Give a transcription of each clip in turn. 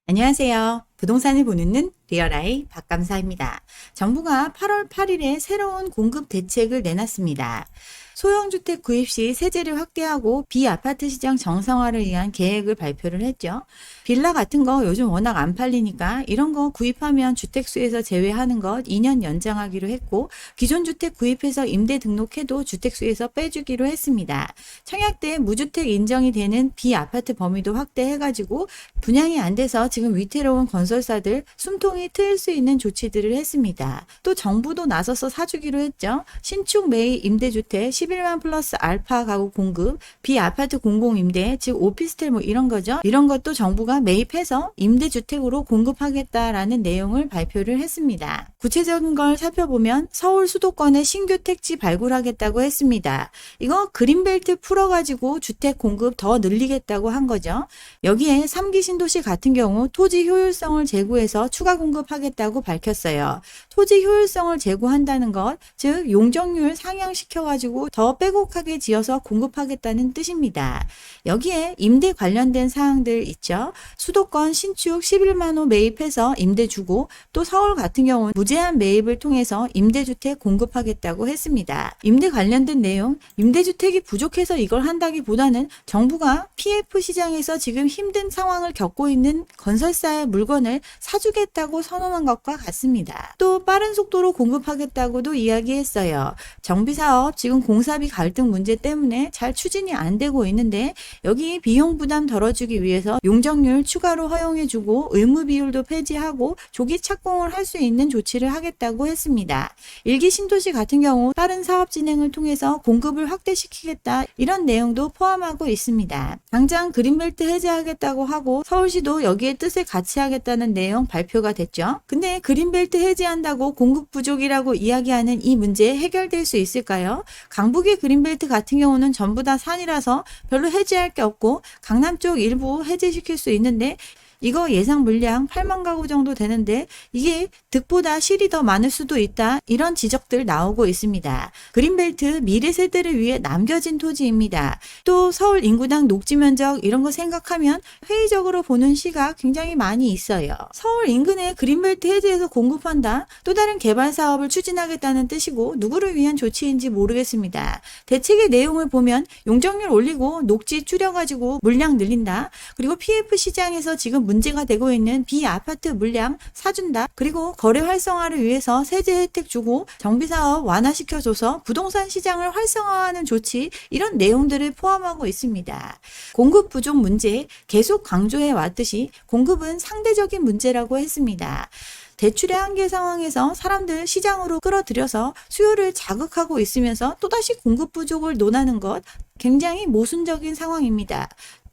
안녕하세요. 부동산을 보는 눈 리얼아이 박감사입니다. 정부가 8월 8일에 새로운 공급 대책을 내놨습니다. 소형주택 구입 시 세제를 확대하고 비아파트 시장 정상화를 위한 계획을 발표를 했죠. 빌라 같은 거 요즘 워낙 안 팔리니까 이런 거 구입하면 주택수에서 제외하는 것 2년 연장하기로 했고, 기존 주택 구입해서 임대 등록해도 주택수에서 빼주기로 했습니다. 청약대 무주택 인정이 되는 비아파트 범위도 확대해가지고 분양이 안 돼서 지금 위태로운 건설사들 숨통이 트일 수 있는 조치들을 했습니다. 또 정부도 나서서 사주기로 했죠. 신축 매입 임대주택 11만 플러스 알파 가구 공급, 비아파트 공공임대, 즉 오피스텔 뭐 이런 거죠. 이런 것도 정부가 매입해서 임대주택으로 공급하겠다라는 내용을 발표를 했습니다. 구체적인 걸 살펴보면 서울 수도권에 신규 택지 발굴하겠다고 했습니다. 이거 그린벨트 풀어가지고 주택 공급 더 늘리겠다고 한 거죠. 여기에 3기 신도시 같은 경우 토지 효율성을 제고해서 추가 공급하겠다고 밝혔어요. 토지 효율성을 제고한다는 것, 즉 용적률 상향시켜가지고 더 빼곡하게 지어서 공급하겠다는 뜻입니다. 여기에 임대 관련된 사항들 있죠. 수도권 신축 11만 호 매입해서 임대 주고, 또 서울 같은 경우는 무제한 매입을 통해서 임대주택 공급하겠다고 했습니다. 임대 관련된 내용, 임대주택이 부족해서 이걸 한다기보다는 정부가 PF 시장에서 지금 힘든 상황을 겪고 있는 건설사의 물건을 사주겠다고 선언한 것과 같습니다. 또 빠른 속도로 공급하겠다고도 이야기했어요. 정비사업 지금 공사비 갈등 문제 때문에 잘 추진이 안 되고 있는데, 여기 비용 부담 덜어주기 위해서 용적률 추가로 허용해주고 의무 비율도 폐지하고 조기 착공을 할 수 있는 조치를 하겠다고 했습니다. 일기 신도시 같은 경우 빠른 사업 진행을 통해서 공급을 확대시키겠다, 이런 내용도 포함하고 있습니다. 당장 그린벨트 해제하겠다고 하고 서울시도 여기에 뜻을 같이 하겠다는 내용 발표가 됐죠. 근데 그린벨트 해제한다고 공급 부족이라고 이야기하는 이 문제 해결될 수 있을까요? 강북의 그린벨트 같은 경우는 전부 다 산이라서 별로 해제할 게 없고 강남 쪽 일부 해제시킬 수 있는데, 이거 예상 물량 8만 가구 정도 되는데 이게 득보다 실이 더 많을 수도 있다, 이런 지적들 나오고 있습니다. 그린벨트 미래 세대를 위해 남겨진 토지입니다. 또 서울 인구당 녹지 면적 이런 거 생각하면 회의적으로 보는 시각 굉장히 많이 있어요. 서울 인근에 그린벨트 해제해서 공급한다, 또 다른 개발 사업을 추진하겠다는 뜻이고 누구를 위한 조치인지 모르겠습니다. 대책의 내용을 보면 용적률 올리고 녹지 줄여가지고 물량 늘린다, 그리고 PF 시장에서 지금 문제가 되고 있는 비아파트 물량 사준다, 그리고 거래 활성화를 위해서 세제 혜택 주고 정비사업 완화시켜줘서 부동산 시장을 활성화하는 조치, 이런 내용들을 포함하고 있습니다. 공급 부족 문제 계속 강조해 왔듯이 공급은 상대적인 문제라고 했습니다. 대출의 한계 상황에서 사람들 시장으로 끌어들여서 수요를 자극하고 있으면서 또다시 공급 부족을 논하는 것, 굉장히 모순적인 상황입니다.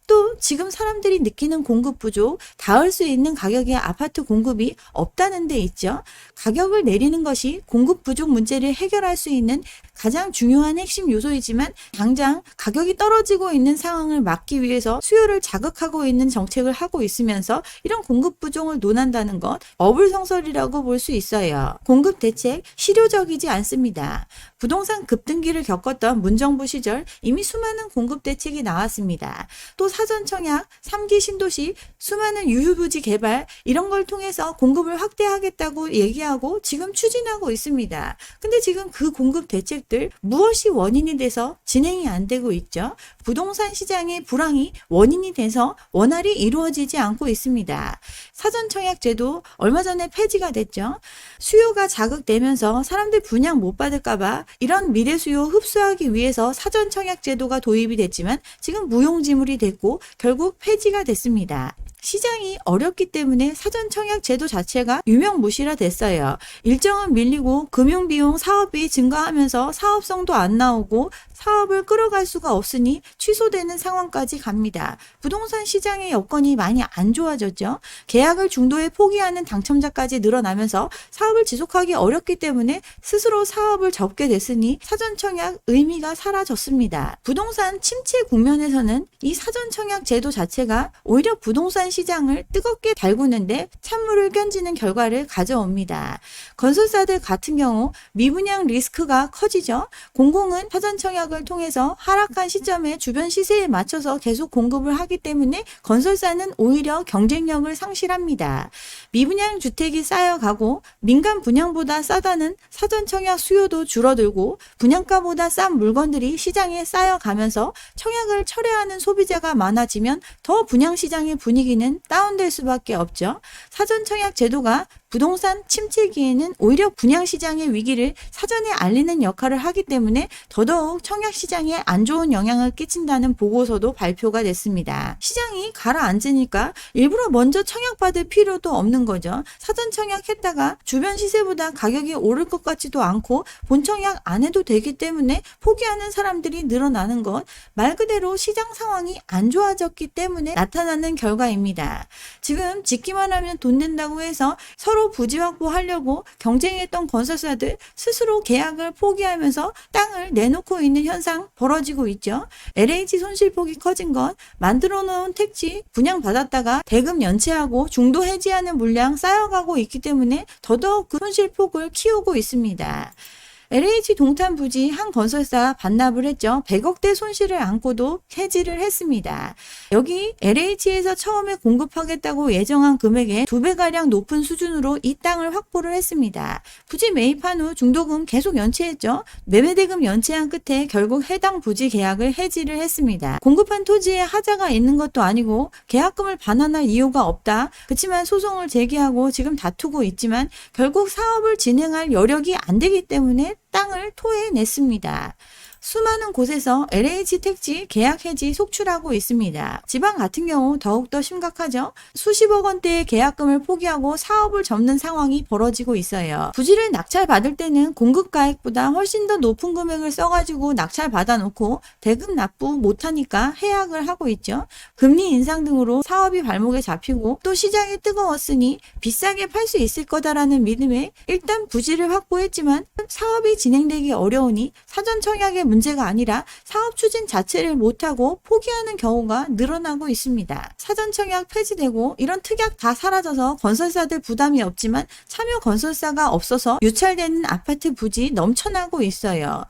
또 지금 사람들이 느끼는 공급 부족, 닿을 수 있는 가격의 아파트 공급이 없다는 데 있죠. 가격을 내리는 것이 공급 부족 문제를 해결할 수 있는 가장 중요한 핵심 요소이지만, 당장 가격이 떨어지고 있는 상황을 막기 위해서 수요를 자극하고 있는 정책을 하고 있으면서 이런 공급 부족을 논한다는 것, 어불성설이라고 볼 수 있어요. 공급 대책 실효적이지 않습니다. 부동산 급등기를 겪었던 문정부 시절 이미 수많은 공급 대책이 나왔습니다. 또 사전 청약, 3기 신도시, 수많은 유휴부지 개발, 이런 걸 통해서 공급을 확대하겠다고 얘기하고 지금 추진하고 있습니다. 근데 지금 그 공급 대책들 무엇이 원인이 돼서 진행이 안 되고 있죠? 부동산 시장의 불황이 원인이 돼서 원활히 이루어지지 않고 있습니다. 사전 청약 제도 얼마 전에 폐지가 됐죠. 수요가 자극되면서 사람들 분양 못 받을까봐 이런 미래 수요 흡수하기 위해서 사전 청약 제도가 도입이 됐지만 지금 무용지물이 됐고 결국 폐지가 됐습니다. 시장이 어렵기 때문에 사전 청약 제도 자체가 유명무실화 됐어요. 일정은 밀리고 금융비용, 사업비 증가하면서 사업성도 안 나오고 사업을 끌어갈 수가 없으니 취소되는 상황까지 갑니다. 부동산 시장의 여건이 많이 안 좋아졌죠. 계약을 중도에 포기하는 당첨자까지 늘어나면서 사업을 지속하기 어렵기 때문에 스스로 사업을 접게 됐으니 사전 청약 의미가 사라졌습니다. 부동산 침체 국면에서는 이 사전 청약 제도 자체가 오히려 부동산 시장을 뜨겁게 달구는데 찬물을 견지는 결과를 가져옵니다. 건설사들 같은 경우 미분양 리스크가 커지죠. 공공은 사전 청약 청약을 통해서 하락한 시점에 주변 시세에 맞춰서 계속 공급을 하기 때문에 건설사는 오히려 경쟁력을 상실합니다. 미분양 주택이 쌓여가고 민간 분양보다 싸다는 사전 청약 수요도 줄어들고 분양가보다 싼 물건들이 시장에 쌓여가면서 청약을 철회하는 소비자가 많아지면 더 분양시장의 분위기는 다운될 수밖에 없죠. 사전 청약 제도가 부동산 침체기에는 오히려 분양시장의 위기를 사전에 알리는 역할을 하기 때문에 더더욱 청약시장에 안 좋은 영향을 끼친다는 보고서도 발표가 됐습니다. 시장이 가라앉으니까 일부러 먼저 청약받을 필요도 없는 거죠. 사전 청약했다가 주변 시세보다 가격이 오를 것 같지도 않고 본청약 안 해도 되기 때문에 포기하는 사람들이 늘어나는 것, 말 그대로 시장 상황이 안 좋아졌기 때문에 나타나는 결과입니다. 지금 짓기만 하면 돈 된다고 해서 서로 부지 확보하려고 경쟁했던 건설사들 스스로 계약을 포기하면서 땅을 내놓고 있는 현상 벌어지고 있죠. LH 손실폭이 커진 건 만들어 놓은 택지 분양받았다가 대금 연체하고 중도 해지하는 물량 쌓여가고 있기 때문에 더더욱 그 손실폭을 키우고 있습니다. LH 동탄 부지 한 건설사 반납을 했죠. 100억대 손실을 안고도 해지를 했습니다. 여기 LH에서 처음에 공급하겠다고 예정한 금액의 2배가량 높은 수준으로 이 땅을 확보를 했습니다. 부지 매입한 후 중도금 계속 연체했죠. 매매대금 연체한 끝에 결국 해당 부지 계약을 해지를 했습니다. 공급한 토지에 하자가 있는 것도 아니고 계약금을 반환할 이유가 없다. 그렇지만 소송을 제기하고 지금 다투고 있지만 결국 사업을 진행할 여력이 안 되기 때문에 땅을 토해냈습니다. 수많은 곳에서 LH 택지 계약 해지 속출하고 있습니다. 지방 같은 경우 더욱더 심각하죠. 수십억 원대의 계약금을 포기하고 사업을 접는 상황이 벌어지고 있어요. 부지를 낙찰받을 때는 공급가액보다 훨씬 더 높은 금액을 써가지고 낙찰받아 놓고 대금 납부 못하니까 해약을 하고 있죠. 금리 인상 등으로 사업이 발목에 잡히고 또 시장이 뜨거웠으니 비싸게 팔 수 있을 거다라는 믿음에 일단 부지를 확보했지만 사업이 진행되기 어려우니 사전 청약의 문제가 아니라 사업 추진 자체를 못하고 포기하는 경우가 늘어나고 있습니다. 사전 청약 폐지되고 이런 특약 다 사라져서 건설사들 부담이 없지만 참여 건설사가 없어서 유찰되는 아파트 부지 넘쳐나고 있어요.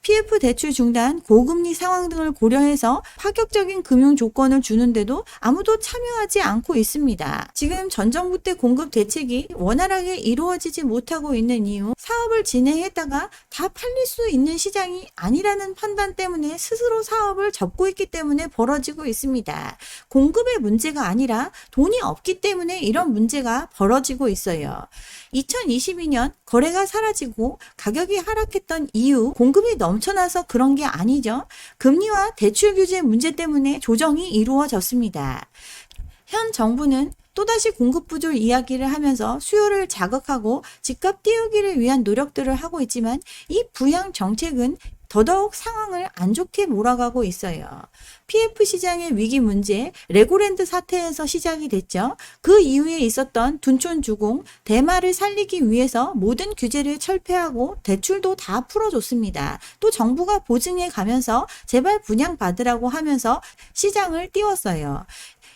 PF 대출 중단, 고금리 상황 등을 고려해서 파격적인 금융 조건을 주는데도 아무도 참여하지 않고 있습니다. 지금 전 정부 때 공급 대책이 원활하게 이루어지지 못하고 있는 이유, 사업을 진행했다가 다 팔릴 수 있는 시장이 아니라는 판단 때문에 스스로 사업을 접고 있기 때문에 벌어지고 있습니다. 공급의 문제가 아니라 돈이 없기 때문에 이런 문제가 벌어지고 있어요. 2022년 거래가 사라지고 가격이 하락했던 이유, 공급이 넘쳐나서 그런 게 아니죠. 금리와 대출 규제 문제 때문에 조정이 이루어졌습니다. 현 정부는 또다시 공급 부족 이야기를 하면서 수요를 자극하고 집값 띄우기를 위한 노력들을 하고 있지만 이 부양 정책은 더더욱 상황을 안 좋게 몰아가고 있어요. PF 시장의 위기 문제, 레고랜드 사태에서 시작이 됐죠. 그 이후에 있었던 둔촌주공, 대마를 살리기 위해서 모든 규제를 철폐하고 대출도 다 풀어줬습니다. 또 정부가 보증해 가면서 제발 분양받으라고 하면서 시장을 띄웠어요.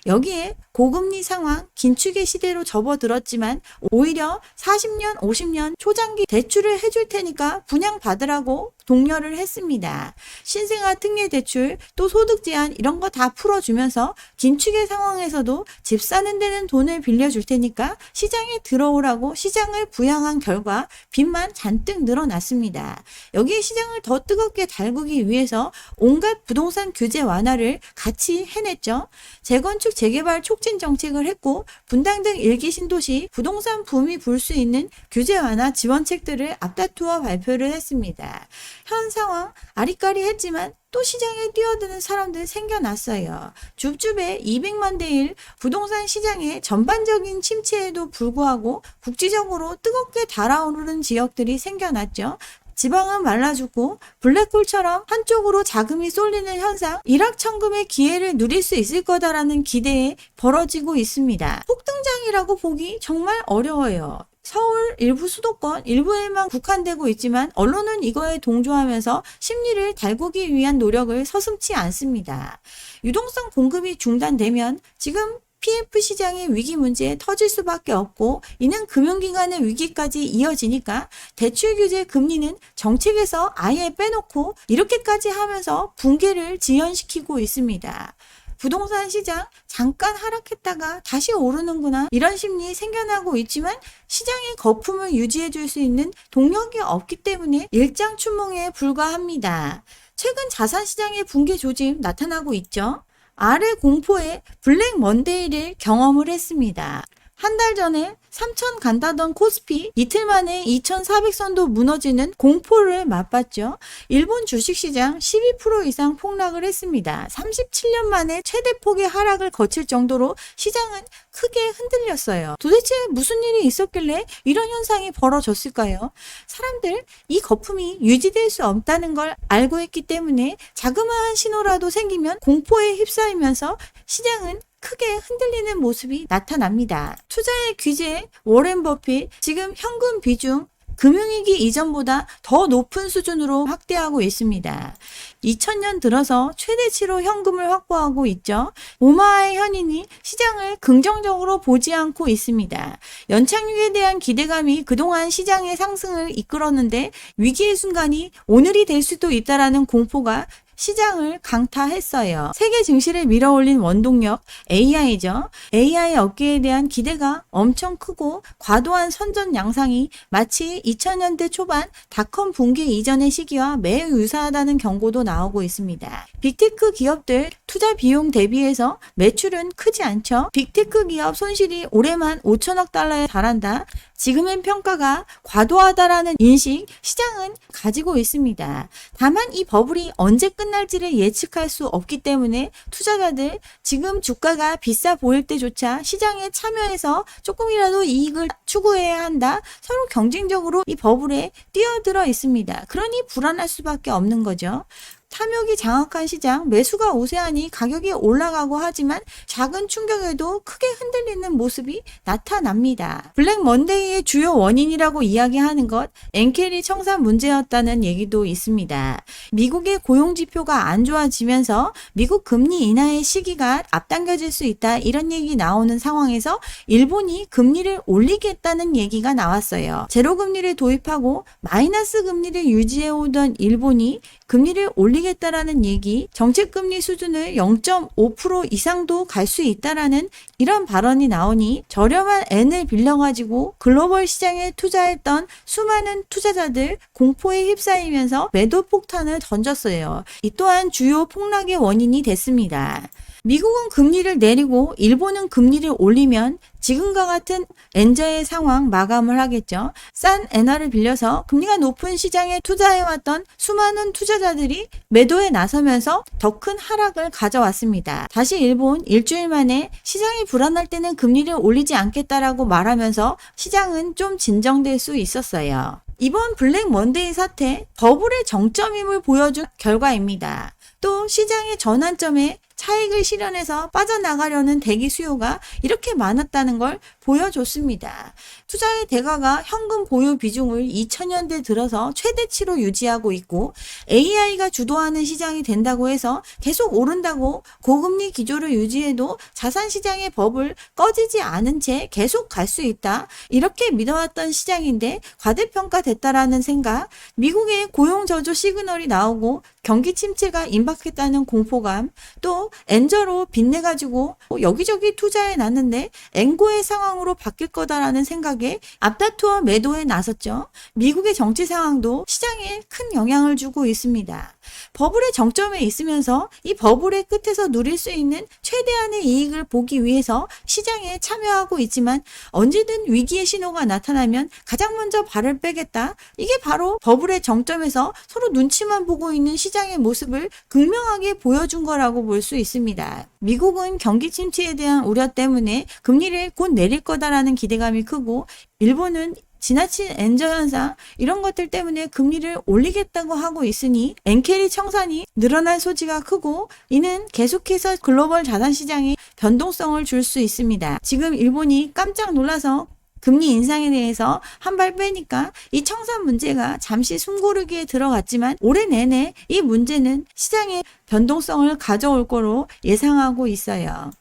여기에 고금리 상황, 긴축의 시대로 접어들었지만 오히려 40년, 50년 초장기 대출을 해줄 테니까 분양받으라고 독려를 했습니다. 신생아 특례 대출, 또 소득 제한 이런 거 다 풀어주면서 긴축의 상황에서도 집 사는 데는 돈을 빌려줄 테니까 시장에 들어오라고 시장을 부양한 결과 빚만 잔뜩 늘어났습니다. 여기에 시장을 더 뜨겁게 달구기 위해서 온갖 부동산 규제 완화를 같이 해냈죠. 재건축 재개발 촉진 정책을 했고 분당 등 일기 신도시 부동산 붐이 불 수 있는 규제 완화 지원책들을 앞다투어 발표를 했습니다. 현 상황 아리까리했지만 또 시장에 뛰어드는 사람들 생겨났어요. 줍줍의 200만 대 1 부동산 시장의 전반적인 침체에도 불구하고 국지적으로 뜨겁게 달아오르는 지역들이 생겨났죠. 지방은 말라 죽고 블랙홀처럼 한쪽으로 자금이 쏠리는 현상, 일확천금의 기회를 누릴 수 있을 거다라는 기대에 벌어지고 있습니다. 폭등장이라고 보기 정말 어려워요. 서울 일부 수도권 일부에만 국한되고 있지만 언론은 이거에 동조하면서 심리를 달구기 위한 노력을 서슴지 않습니다. 유동성 공급이 중단되면 지금 PF 시장의 위기 문제에 터질 수밖에 없고 이는 금융기관의 위기까지 이어지니까 대출 규제 금리는 정책에서 아예 빼놓고 이렇게까지 하면서 붕괴를 지연시키고 있습니다. 부동산 시장 잠깐 하락했다가 다시 오르는구나 이런 심리 생겨나고 있지만 시장의 거품을 유지해 줄 수 있는 동력이 없기 때문에 일장춘몽에 불과합니다. 최근 자산시장의 붕괴 조짐 나타나고 있죠. 아래 공포의 블랙 먼데이를 경험을 했습니다. 한 달 전에 3,000 간다던 코스피 이틀 만에 2,400선도 무너지는 공포를 맛봤죠. 일본 주식시장 12% 이상 폭락을 했습니다. 37년 만에 최대폭의 하락을 거칠 정도로 시장은 크게 흔들렸어요. 도대체 무슨 일이 있었길래 이런 현상이 벌어졌을까요? 사람들 이 거품이 유지될 수 없다는 걸 알고 있기 때문에 자그마한 신호라도 생기면 공포에 휩싸이면서 시장은 크게 흔들리는 모습이 나타납니다. 투자의 규제, 워렌 버핏, 지금 현금 비중, 금융위기 이전보다 더 높은 수준으로 확대하고 있습니다. 2000년 들어서 최대치로 현금을 확보하고 있죠. 오마의 현인이 시장을 긍정적으로 보지 않고 있습니다. 연착륙에 대한 기대감이 그동안 시장의 상승을 이끌었는데 위기의 순간이 오늘이 될 수도 있다라는 공포가 시장을 강타했어요. 세계 증시를 밀어올린 원동력 AI죠. AI 업계에 대한 기대가 엄청 크고 과도한 선전 양상이 마치 2000년대 초반 닷컴 붕괴 이전의 시기와 매우 유사하다는 경고도 나오고 있습니다. 빅테크 기업들 투자 비용 대비해서 매출은 크지 않죠. 빅테크 기업 손실이 올해만 5천억 달러에 달한다. 지금의 평가가 과도하다라는 인식 시장은 가지고 있습니다. 다만 이 버블이 언제 끝날지를 예측할 수 없기 때문에 투자자들 지금 주가가 비싸 보일 때조차 시장에 참여해서 조금이라도 이익을 추구해야 한다. 서로 경쟁적으로 이 버블에 뛰어들어 있습니다. 그러니 불안할 수밖에 없는 거죠. 탐욕이 장악한 시장, 매수가 우세하니 가격이 올라가고 하지만 작은 충격에도 크게 흔들리는 모습이 나타납니다. 블랙 먼데이의 주요 원인이라고 이야기하는 것, 엔켈리 청산 문제였다는 얘기도 있습니다. 미국의 고용지표가 안 좋아지면서 미국 금리 인하의 시기가 앞당겨질 수 있다 이런 얘기 나오는 상황에서 일본이 금리를 올리겠다는 얘기가 나왔어요. 제로금리를 도입하고 마이너스 금리를 유지해오던 일본이 금리를 올리겠다라는 얘기, 정책금리 수준을 0.5% 이상도 갈 수 있다라는 이런 발언이 나오니 저렴한 엔을 빌려가지고 글로벌 시장에 투자했던 수많은 투자자들 공포에 휩싸이면서 매도 폭탄을 던졌어요. 이 또한 주요 폭락의 원인이 됐습니다. 미국은 금리를 내리고 일본은 금리를 올리면 지금과 같은 엔저의 상황 마감을 하겠죠. 싼 엔화를 빌려서 금리가 높은 시장에 투자해왔던 수많은 투자자들이 매도에 나서면서 더 큰 하락을 가져왔습니다. 다시 일본 일주일 만에 시장이 불안할 때는 금리를 올리지 않겠다라고 말하면서 시장은 좀 진정될 수 있었어요. 이번 블랙 먼데이 사태 버블의 정점임을 보여준 결과입니다. 또 시장의 전환점에 차익을 실현해서 빠져나가려는 대기 수요가 이렇게 많았다는 걸 보여줬습니다. 투자의 대가가 현금 보유 비중을 2000년대 들어서 최대치로 유지하고 있고 AI가 주도하는 시장이 된다고 해서 계속 오른다고 고금리 기조를 유지해도 자산시장의 버블 꺼지지 않은 채 계속 갈 수 있다. 이렇게 믿어왔던 시장인데 과대평가됐다라는 생각, 미국의 고용저조 시그널이 나오고 경기 침체가 임박했다는 공포감, 또 엔저로 빚내가지고 여기저기 투자해 놨는데 엔고의 상황으로 바뀔 거다라는 생각에 앞다투어 매도에 나섰죠. 미국의 정치 상황도 시장에 큰 영향을 주고 있습니다. 버블의 정점에 있으면서 이 버블의 끝에서 누릴 수 있는 최대한의 이익을 보기 위해서 시장에 참여하고 있지만 언제든 위기의 신호가 나타나면 가장 먼저 발을 빼겠다. 이게 바로 버블의 정점에서 서로 눈치만 보고 있는 시장의 모습을 극명하게 보여준 거라고 볼 수 있습니다. 미국은 경기 침체에 대한 우려 때문에 금리를 곧 내릴 거다라는 기대감이 크고 일본은 지나친 엔저 현상 이런 것들 때문에 금리를 올리겠다고 하고 있으니 엔캐리 청산이 늘어날 소지가 크고 이는 계속해서 글로벌 자산시장에 변동성을 줄 수 있습니다. 지금 일본이 깜짝 놀라서 금리 인상에 대해서 한 발 빼니까 이 청산 문제가 잠시 숨고르기에 들어갔지만 올해 내내 이 문제는 시장에 변동성을 가져올 거로 예상하고 있어요.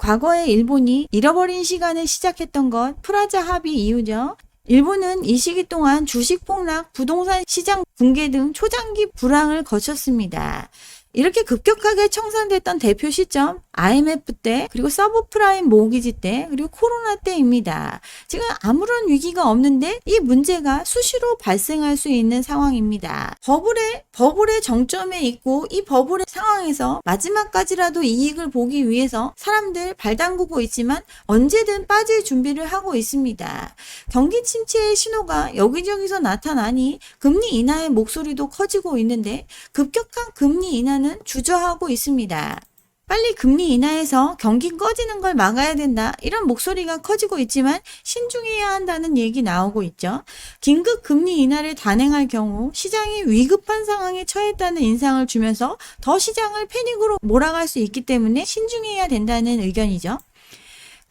과거에 일본이 잃어버린 시간을 시작했던 것 프라자 합의 이후죠. 일본은 이 시기 동안 주식 폭락, 부동산 시장 붕괴 등 초장기 불황을 거쳤습니다. 이렇게 급격하게 청산됐던 대표 시점 IMF 때, 그리고 서브프라임 모기지 때, 그리고 코로나 때입니다. 지금 아무런 위기가 없는데 이 문제가 수시로 발생할 수 있는 상황입니다. 버블의 정점에 있고 이 버블의 상황에서 마지막까지라도 이익을 보기 위해서 사람들 발 담그고 있지만 언제든 빠질 준비를 하고 있습니다. 경기 침체의 신호가 여기저기서 나타나니 금리 인하의 목소리도 커지고 있는데 급격한 금리 인하는 주저하고 있습니다. 빨리 금리 인하해서 경기 꺼지는 걸 막아야 된다, 이런 목소리가 커지고 있지만 신중해야 한다는 얘기 나오고 있죠. 긴급 금리 인하를 단행할 경우 시장이 위급한 상황에 처했다는 인상을 주면서 더 시장을 패닉으로 몰아갈 수 있기 때문에 신중해야 된다는 의견이죠.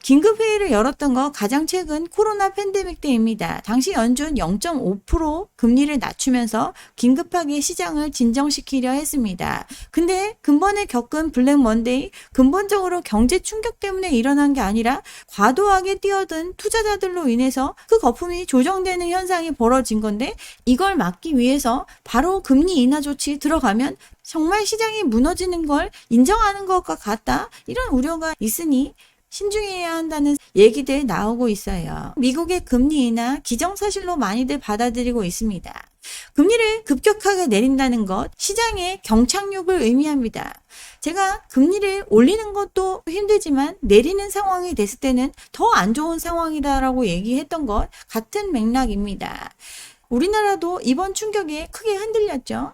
긴급회의를 열었던 거 가장 최근 코로나 팬데믹 때입니다. 당시 연준 0.5% 금리를 낮추면서 긴급하게 시장을 진정시키려 했습니다. 근데 근본에 겪은 블랙 먼데이, 근본적으로 경제 충격 때문에 일어난 게 아니라 과도하게 뛰어든 투자자들로 인해서 그 거품이 조정되는 현상이 벌어진 건데, 이걸 막기 위해서 바로 금리 인하 조치 들어가면 정말 시장이 무너지는 걸 인정하는 것과 같다, 이런 우려가 있으니 신중해야 한다는 얘기들 나오고 있어요. 미국의 금리 인하 기정사실로 많이들 받아들이고 있습니다. 금리를 급격하게 내린다는 것, 시장의 경착륙을 의미합니다. 제가 금리를 올리는 것도 힘들지만 내리는 상황이 됐을 때는 더 안 좋은 상황이다라고 얘기했던 것 같은 맥락입니다. 우리나라도 이번 충격에 크게 흔들렸죠.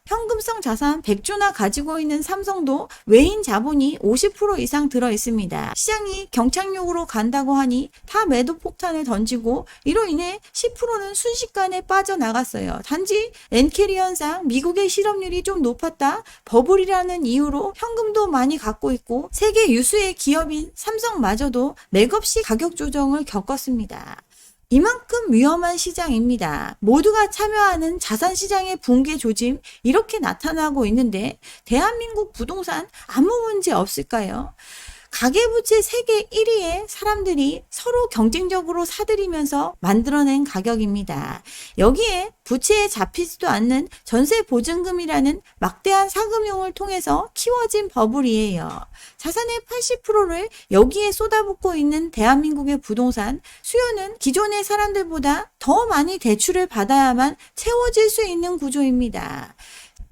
현금성 자산 100조나 가지고 있는 삼성도 외인 자본이 50% 이상 들어 있습니다. 시장이 경착륙으로 간다고 하니 다 매도 폭탄을 던지고 이로 인해 10%는 순식간에 빠져나갔어요. 단지 엔캐리 현상, 미국의 실업률이 좀 높았다, 버블이라는 이유로 현금도 많이 갖고 있고 세계 유수의 기업인 삼성마저도 맥없이 가격 조정을 겪었습니다. 이만큼 위험한 시장입니다. 모두가 참여하는 자산시장의 붕괴 조짐, 이렇게 나타나고 있는데 대한민국 부동산 아무 문제 없을까요? 가계부채 세계 1위의 사람들이 서로 경쟁적으로 사들이면서 만들어낸 가격입니다. 여기에 부채에 잡히지도 않는 전세보증금이라는 막대한 사금융을 통해서 키워진 버블이에요. 자산의 80%를 여기에 쏟아붓고 있는 대한민국의 부동산, 수요는 기존의 사람들보다 더 많이 대출을 받아야만 채워질 수 있는 구조입니다.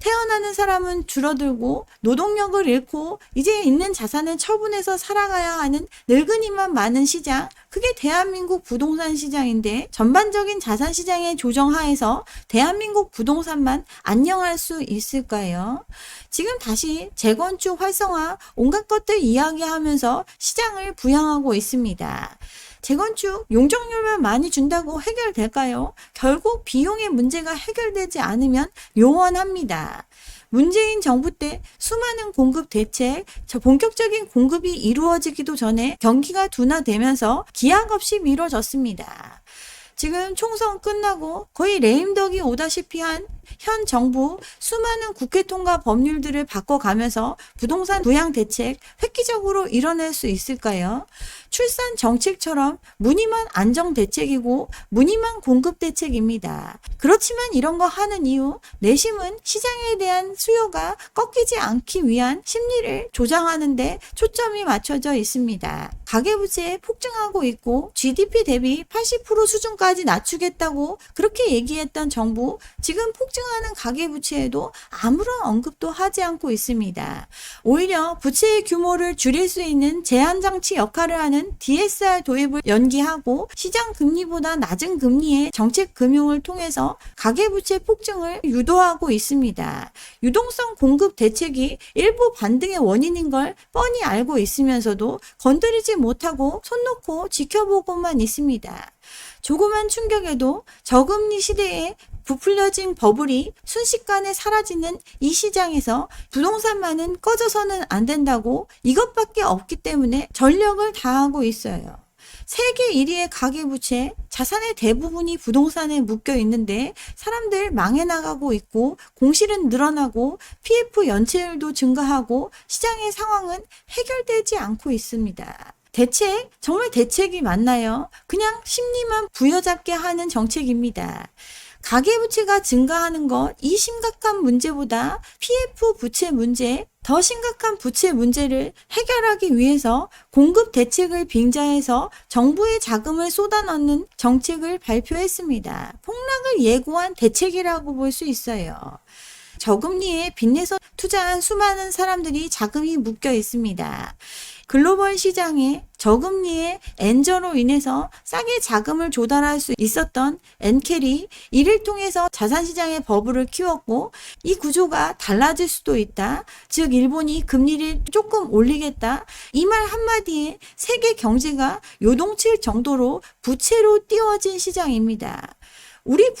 태어나는 사람은 줄어들고 노동력을 잃고 이제 있는 자산을 처분해서 살아가야 하는 늙은이만 많은 시장, 그게 대한민국 부동산 시장인데 전반적인 자산 시장의 조정하에서 대한민국 부동산만 안녕할 수 있을까요? 지금 다시 재건축 활성화 온갖 것들 이야기하면서 시장을 부양하고 있습니다. 재건축 용적률만 많이 준다고 해결될까요? 결국 비용의 문제가 해결되지 않으면 요원합니다. 문재인 정부 때 수많은 공급 대책, 본격적인 공급이 이루어지기도 전에 경기가 둔화되면서 기약 없이 미뤄졌습니다. 지금 총선 끝나고 거의 레임덕이 오다시피 한 현 정부 수많은 국회 통과 법률들을 바꿔가면서 부동산 부양 대책 획기적으로 이뤄낼 수 있을까요? 출산 정책처럼 무늬만 안정 대책이고 무늬만 공급 대책입니다. 그렇지만 이런 거 하는 이유, 내심은 시장에 대한 수요가 꺾이지 않기 위한 심리를 조장하는 데 초점이 맞춰져 있습니다. 가계부채 폭증하고 있고 GDP 대비 80% 수준까지 낮추겠다고 그렇게 얘기했던 정부, 지금 폭증하는 가계부채에도 아무런 언급도 하지 않고 있습니다. 오히려 부채의 규모를 줄일 수 있는 제한장치 역할을 하는 DSR 도입을 연기하고 시장 금리보다 낮은 금리의 정책 금융을 통해서 가계부채 폭증을 유도하고 있습니다. 유동성 공급 대책이 일부 반등의 원인인 걸 뻔히 알고 있으면서도 건드리지 못하고 손 놓고 지켜보고만 있습니다. 조그만 충격에도 저금리 시대에 부풀려진 버블이 순식간에 사라지는 이 시장에서 부동산만은 꺼져서는 안 된다고, 이것밖에 없기 때문에 전력을 다하고 있어요. 세계 1위의 가계부채, 자산의 대부분이 부동산에 묶여 있는데 사람들 망해 나가고 있고 공실은 늘어나고 PF 연체율도 증가하고 시장의 상황은 해결되지 않고 있습니다. 대책? 정말 대책이 맞나요? 그냥 심리만 부여잡게 하는 정책입니다. 가계부채가 증가하는 것, 이 심각한 문제보다 PF 부채 문제, 더 심각한 부채 문제를 해결하기 위해서 공급 대책을 빙자해서 정부의 자금을 쏟아넣는 정책을 발표했습니다. 폭락을 예고한 대책이라고 볼 수 있어요. 저금리에 빚내서 투자한 수많은 사람들이 자금이 묶여 있습니다. 글로벌 시장에 저금리의 엔저로 인해서 싸게 자금을 조달할 수 있었던 엔켈이 이를 통해서 자산시장의 버블을 키웠고 이 구조가 달라질 수도 있다. 즉 일본이 금리를 조금 올리겠다. 이 말 한마디에 세계 경제가 요동칠 정도로 부채로 띄워진 시장입니다. 우리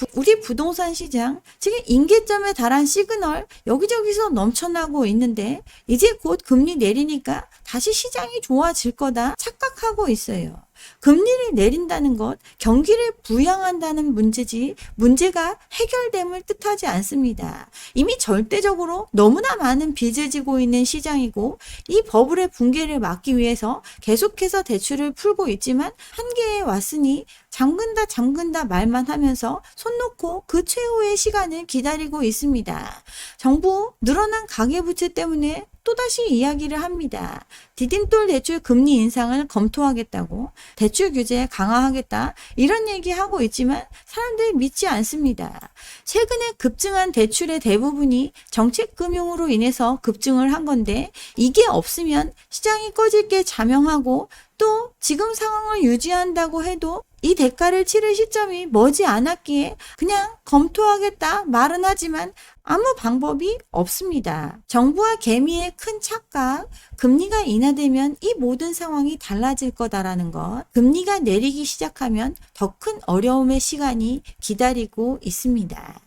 부동산 시장, 지금 임계점에 달한 시그널 여기저기서 넘쳐나고 있는데 이제 곧 금리 내리니까 다시 시장이 좋아질 거다 착각하고 있어요. 금리를 내린다는 것, 경기를 부양한다는 문제지 문제가 해결됨을 뜻하지 않습니다. 이미 절대적으로 너무나 많은 빚을 지고 있는 시장이고 이 버블의 붕괴를 막기 위해서 계속해서 대출을 풀고 있지만 한계에 왔으니 잠근다 말만 하면서 손 놓고 그 최후의 시간을 기다리고 있습니다. 정부 늘어난 가계부채 때문에 또다시 이야기를 합니다. 디딤돌 대출 금리 인상을 검토하겠다고, 대출 규제 강화하겠다 이런 얘기하고 있지만 사람들이 믿지 않습니다. 최근에 급증한 대출의 대부분이 정책금융으로 인해서 급증을 한 건데 이게 없으면 시장이 꺼질 게 자명하고 또 지금 상황을 유지한다고 해도 이 대가를 치를 시점이 머지 않았기에 그냥 검토하겠다 말은 하지만 아무 방법이 없습니다. 정부와 개미의 큰 착각, 금리가 인하되면 이 모든 상황이 달라질 거다라는 것, 금리가 내리기 시작하면 더 큰 어려움의 시간이 기다리고 있습니다.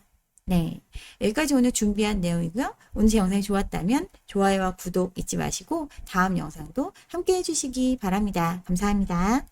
네, 여기까지 오늘 준비한 내용이고요. 오늘 제 영상이 좋았다면 좋아요와 구독 잊지 마시고 다음 영상도 함께 해주시기 바랍니다. 감사합니다.